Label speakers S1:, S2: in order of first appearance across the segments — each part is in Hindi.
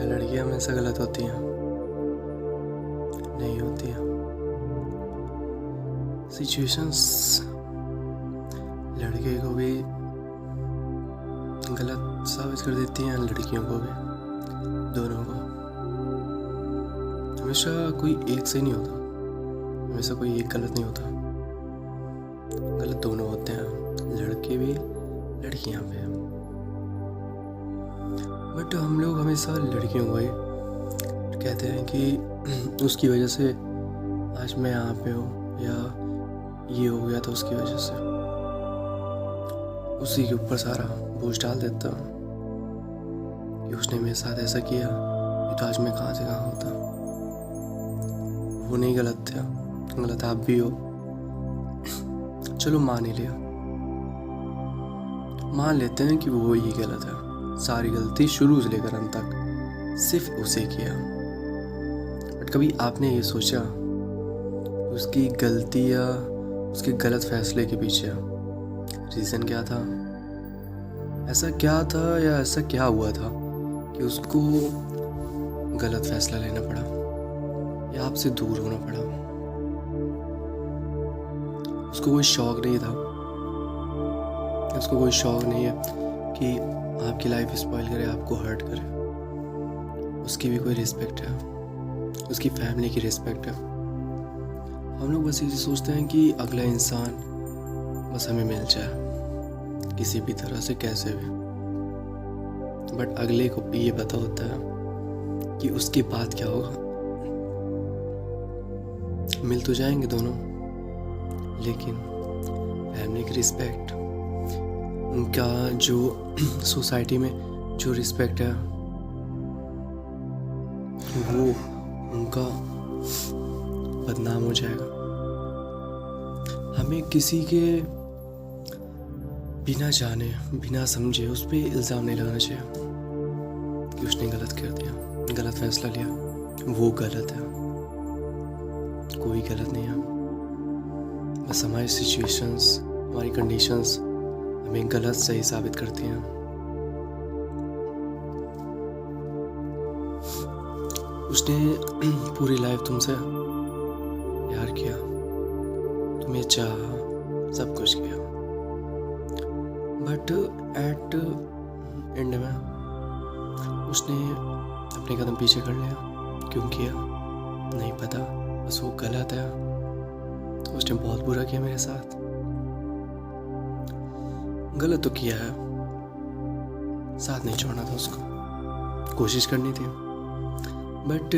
S1: लड़कियां हमेशा गलत होती हैं? नहीं होती हैं। सिचुएशंस लड़के को भी गलत साबित कर देती हैं, लड़कियों को भी, दोनों को। हमेशा कोई एक से नहीं होता, हमेशा कोई एक गलत नहीं होता, गलत दोनों होते हैं, लड़के भी लड़कियां भी। बट हम लोग हमेशा लड़कियों को ही कहते हैं कि उसकी वजह से आज मैं यहाँ पे हूँ, या ये हो गया था उसकी वजह से। उसी के ऊपर सारा बोझ डाल देता हूँ कि उसने मेरे साथ ऐसा किया, तो आज मैं कहाँ से कहाँ होता। वो नहीं गलत था, गलत आप भी हो। चलो मान ही लिया, मान लेते हैं कि वो ही गलत है, सारी गलती शुरू से लेकर अंत तक सिर्फ उसे किया। बट कभी आपने ये सोचा उसकी गलती या उसके गलत फैसले के पीछे रीज़न क्या था? ऐसा क्या था या ऐसा क्या हुआ था कि उसको गलत फैसला लेना पड़ा या आपसे दूर होना पड़ा? उसको कोई शौक नहीं था, उसको कोई शौक नहीं है कि आपकी लाइफ स्पॉइल करे, आपको हर्ट करे। उसकी भी कोई रिस्पेक्ट है, उसकी फैमिली की रिस्पेक्ट है। हम लोग बस ये सोचते हैं कि अगला इंसान बस हमें मिल जाए किसी भी तरह से, कैसे भी। बट अगले को भी ये पता होता है कि उसके बाद क्या होगा। मिल तो जाएंगे दोनों, लेकिन फैमिली की रिस्पेक्ट, उनका जो सोसाइटी में जो रिस्पेक्ट है, वो उनका बदनाम हो जाएगा। हमें किसी के बिना जाने बिना समझे उस पर इल्ज़ाम नहीं लगाना चाहिए कि उसने गलत कर दिया, गलत फैसला लिया, वो गलत है। कोई गलत नहीं है, बस हमारी सिचुएशंस, हमारी कंडीशंस हमें गलत सही साबित करती हैं। उसने पूरी लाइफ तुमसे प्यार किया, तुम्हें चाहा, सब कुछ किया, बट एट एंड में उसने अपने कदम पीछे कर लिया। क्यों किया नहीं पता, बस वो गलत है। उसने बहुत बुरा किया मेरे साथ, गलत तो किया है, साथ नहीं छोड़ना था उसको, कोशिश करनी थी। बट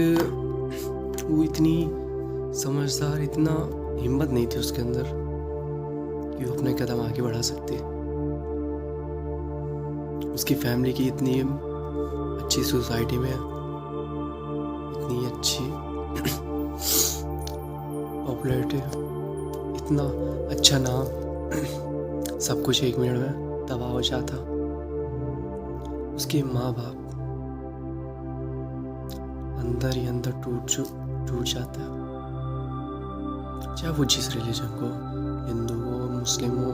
S1: वो इतनी समझदार, इतना हिम्मत नहीं थी उसके अंदर कि वो अपने कदम आगे बढ़ा सकती। उसकी फैमिली की इतनी अच्छी सोसाइटी में, इतनी अच्छी पॉपुलैरिटी, इतना अच्छा नाम, सब कुछ एक मिनट में तबाह हो जाता। उसके माँ बाप अंदर ही अंदर टूट जाता है। चाहे वो जिस रिलीजन को, हिंदू हो, मुस्लिम हो,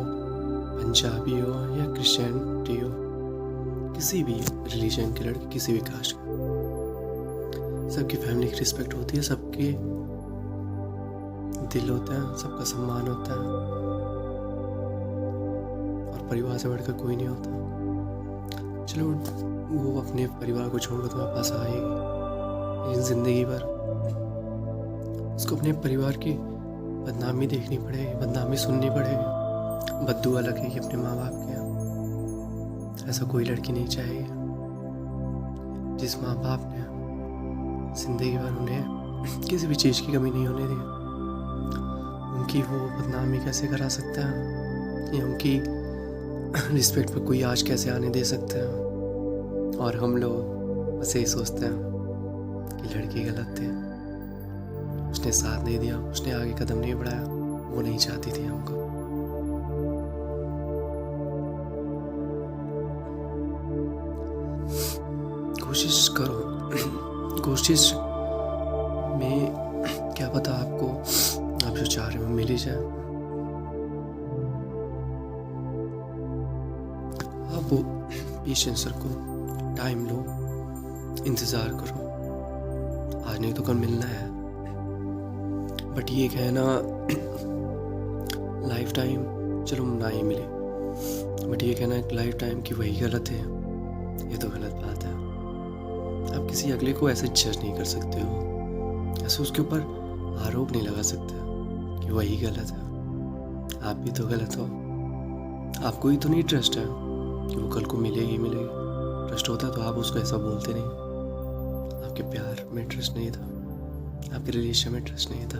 S1: पंजाबी हो या क्रिश्चियनिटी हो, किसी भी रिलीजन के लड़के, किसी भी कास्ट का, सबकी फैमिली की रिस्पेक्ट होती है, सबके दिल होता है, सबका सम्मान होता है, और परिवार से बढ़कर कोई नहीं होता। चलो वो अपने परिवार को छोड़कर तुम्हारे पास आएगी, लेकिन ज़िंदगी भर उसको अपने परिवार की बदनामी देखनी पड़ेगी, बदनामी सुननी पड़ेगी, बद्दुआ लगेगी अपने माँ बाप के। ऐसा कोई लड़की नहीं चाहेगी जिस माँ बाप ने ज़िंदगी भर उन्हें किसी भी चीज़ की कमी नहीं होने दी। उनकी वो बदनामी कैसे करा सकता है, या उनकी रिस्पेक्ट पर कोई आज कैसे आने दे सकता है। और हम लोग बस यही सोचते हैं कि लड़की गलत थी, उसने साथ नहीं दिया, उसने आगे कदम नहीं बढ़ाया, वो नहीं चाहती थी हमको। कोशिश करो, कोशिश में क्या पता आपको आप जो चाह रहे हो मिल ही जाए। आप पेशेंस रखो, टाइम लो, इंतज़ार करो, आज नहीं तो कल मिलना है। बट ये कहना लाइफ टाइम चलो ना ही मिले, बट ये कहना एक लाइफ टाइम की वही गलत है, ये तो गलत बात है। आप किसी अगले को ऐसे जज नहीं कर सकते हो, ऐसे उसके ऊपर आरोप नहीं लगा सकते कि वही गलत है, आप भी तो गलत हो। आपको ही तो नहीं ट्रस्ट है कि वो कल को मिलेगी। ट्रस्ट होता तो आप उसको ऐसा बोलते नहीं। आपके प्यार में ट्रस्ट नहीं था, आपके रिलेशन में ट्रस्ट नहीं था।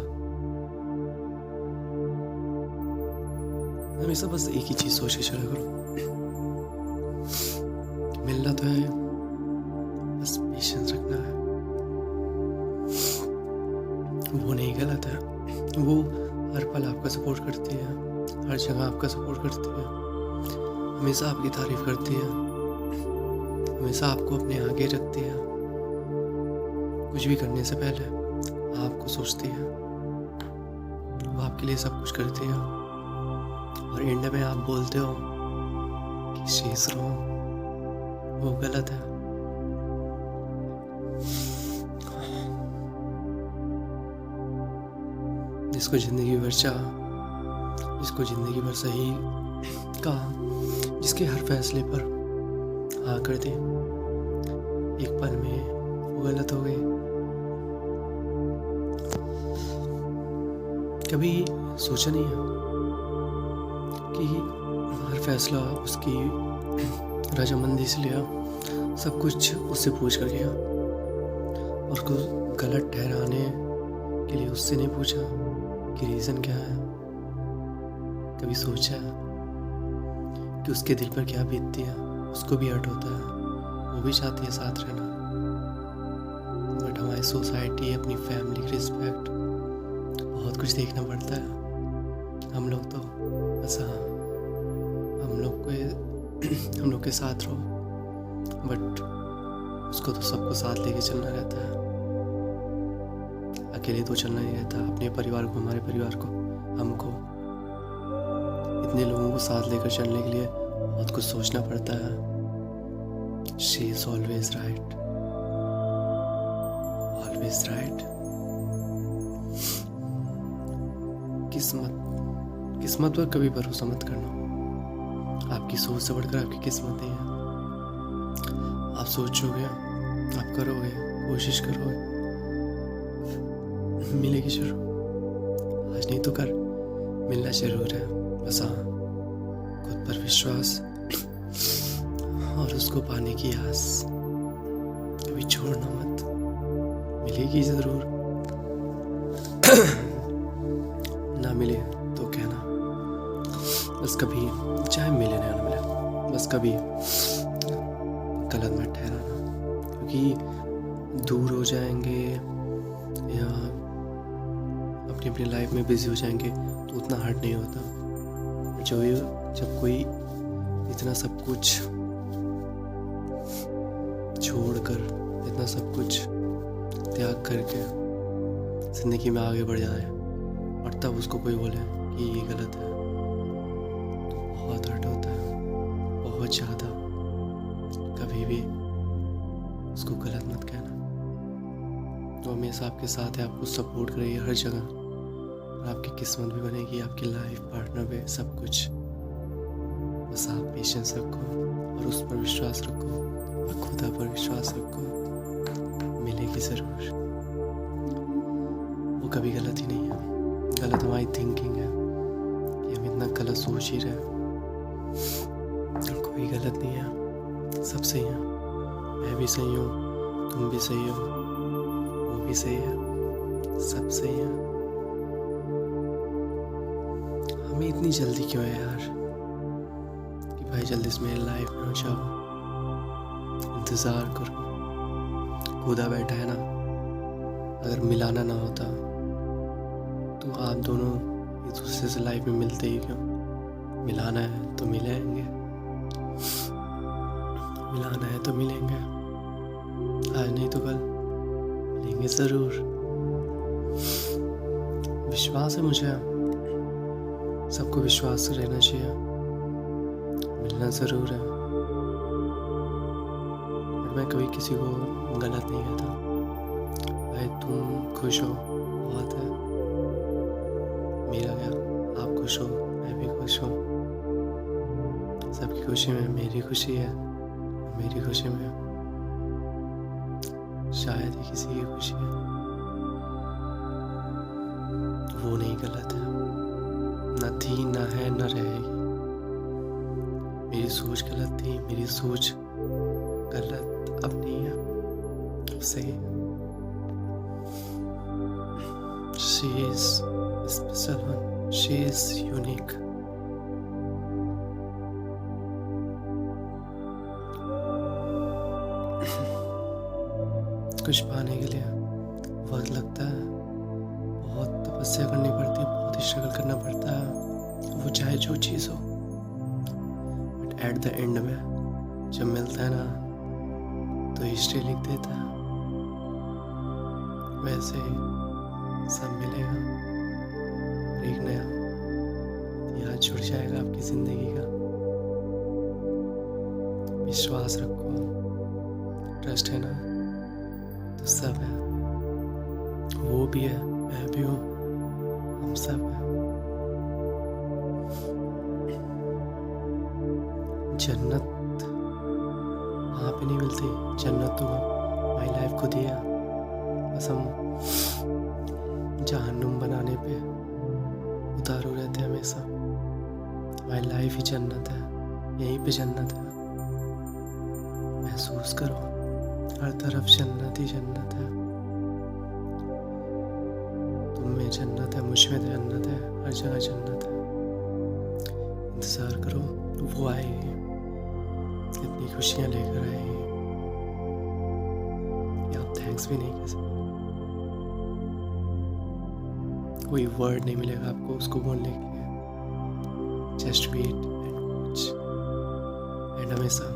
S1: हमेशा बस एक ही चीज सोच के चला करो, मिलना तो है, बस पेशेंस रखना है। वो नहीं गलत है, वो हर पल आपका सपोर्ट करती है, हर जगह आपका सपोर्ट करती है, हमेशा आपकी तारीफ करती है, हमेशा आपको अपने आगे रखती है। कुछ भी करने से पहले आपको सोचती है, वो आपके लिए सब कुछ करती है। और एंड में आप बोलते हो कि शी इज रॉन्ग, वो गलत है। जिसको जिंदगी भर चाहा, जिसको जिंदगी भर सही कहा, जिसके हर फैसले पर हाँ कर दे, एक पल में वो गलत हो गई। कभी सोचा नहीं है कि हर फैसला उसकी रजामंदी से लिया, सब कुछ उससे पूछ कर किया, और उसको गलत ठहराने के लिए उससे नहीं पूछा कि रीज़न क्या है। कभी सोचा कि उसके दिल पर क्या बीतती है, उसको भी हर्ट होता है, वो भी चाहती है साथ रहना, बट हमारी सोसाइटी, अपनी फैमिली की रिस्पेक्ट, बहुत कुछ देखना पड़ता है। हम लोग तो बस हाँ, हम लोग के साथ रहो, बट उसको तो सबको साथ लेके चलना रहता है। अकेले तो चलना नहीं रहता। अपने परिवार को, हमारे परिवार को, हमको, इतने लोगों को साथ लेकर चलने के लिए बहुत कुछ सोचना पड़ता है। She is always right, always right. किस्मत पर कभी भरोसा मत करना। आपकी सोच से बढ़कर आपकी किस्मत नहीं है। आप सोचोगे, आप करोगे, कोशिश करोगे, मिलेगी जरूर। आज नहीं तो कल मिलना जरूर है। बस हाँ, खुद पर विश्वास और उसको पाने की आस, कभी छोड़ना मत, मिलेगी जरूर। ना मिले तो कहना, बस कभी, चाहे मिले ना मिले, बस कभी गलत मत ठहराना, क्योंकि दूर हो जाएंगे या अपनी अपनी लाइफ में बिजी हो जाएंगे तो उतना हर्ट नहीं होता। जब कोई इतना सब कुछ छोड़कर, इतना सब कुछ त्याग करके जिंदगी में आगे बढ़ जाए, और तब उसको कोई बोले कि ये गलत है, तो बहुत हर्ट होता है, बहुत ज़्यादा। कभी भी उसको गलत मत कहना। वो हमेशा आपके साथ है, आपको सपोर्ट करेगी हर जगह, और आपकी किस्मत भी बनेगी, आपकी लाइफ पार्टनर भी, सब कुछ। बस आप पेशेंस रखो और उस पर विश्वास रखो, और खुदा पर विश्वास रखो, मिलेगी ज़रूर। वो कभी गलत ही नहीं है। गलत हमारी थिंकिंग है कि हम इतना गलत सोच ही रहे। कोई गलत नहीं है, सब सही है। मैं भी सही हूँ, तुम भी सही हो, वो भी सही है, सब सही है। हमें इतनी जल्दी क्यों है यार कि भाई जल्दी से मेरी लाइफ में हो जाओ। इंतज़ार करो, खुदा बैठा है ना। अगर मिलाना ना होता तो आप दोनों एक दूसरे से लाइफ में मिलते ही क्यों? मिलाना है तो मिलेंगे, मिलाना है तो मिलेंगे, आज नहीं तो कल मिलेंगे ज़रूर। विश्वास है मुझे, सबको विश्वास रहना चाहिए, मिलना ज़रूर है। मैं कभी किसी को गलत नहीं कहता भाई। तुम खुश हो बहुत है, मेरा क्या, आप खुश हो मैं भी खुश हूँ। सबकी खुशी में मेरी खुशी है, मेरी खुशी में शायद ही किसी की खुशी है। वो नहीं गलत है, न थी न है न रहेगी। मेरी सोच गलत थी, मेरी सोच गलत अब नहीं है, अब सही है। She is special one, she is unique. कुछ पाने के लिए वक्त लगता है, बहुत तपस्या करनी पड़ती है, बहुत ही स्ट्रगल करना पड़ता है, वो चाहे जो चीज़ हो। बट एट द एंड में जब मिलता है ना तो हिस्ट्री लिख देता है। वैसे ही सब मिलेगा, एक नया इतिहास जुड़ जाएगा आपकी ज़िंदगी का। विश्वास रखो, ट्रस्ट है ना तो सब है। वो भी है, मैं भी हूँ, हम सब है। जन्नत वहाँ पे नहीं मिलती, जन्नत तो माई लाइफ खुद ही है। बस हम जहन्नुम बनाने पे उतारू रहते हैं हमेशा। माई लाइफ ही जन्नत है, यहीं पे जन्नत है। महसूस करो, हर तरफ जन्नत ही जन्नत है। तुम में जन्नत है, मुझ में जन्नत है, हर जगह जन्नत है। इंतज़ार करो, वो आएगी, कितनी खुशियाँ लेकर आएगी, या आप थैंक्स भी नहीं कह सकते। कोई वर्ड नहीं मिलेगा आपको उसको बोलने के लिए। Just wait and watch. And हमेशा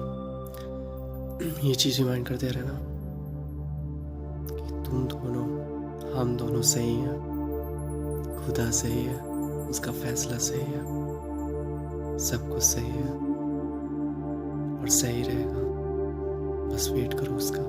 S1: ये चीज़ रिमाइंड करते रहना कि तुम दोनों, हम दोनों सही हैं, खुदा सही है, उसका फैसला सही है, सब कुछ सही है और सही रहेगा। बस वेट करो उसका।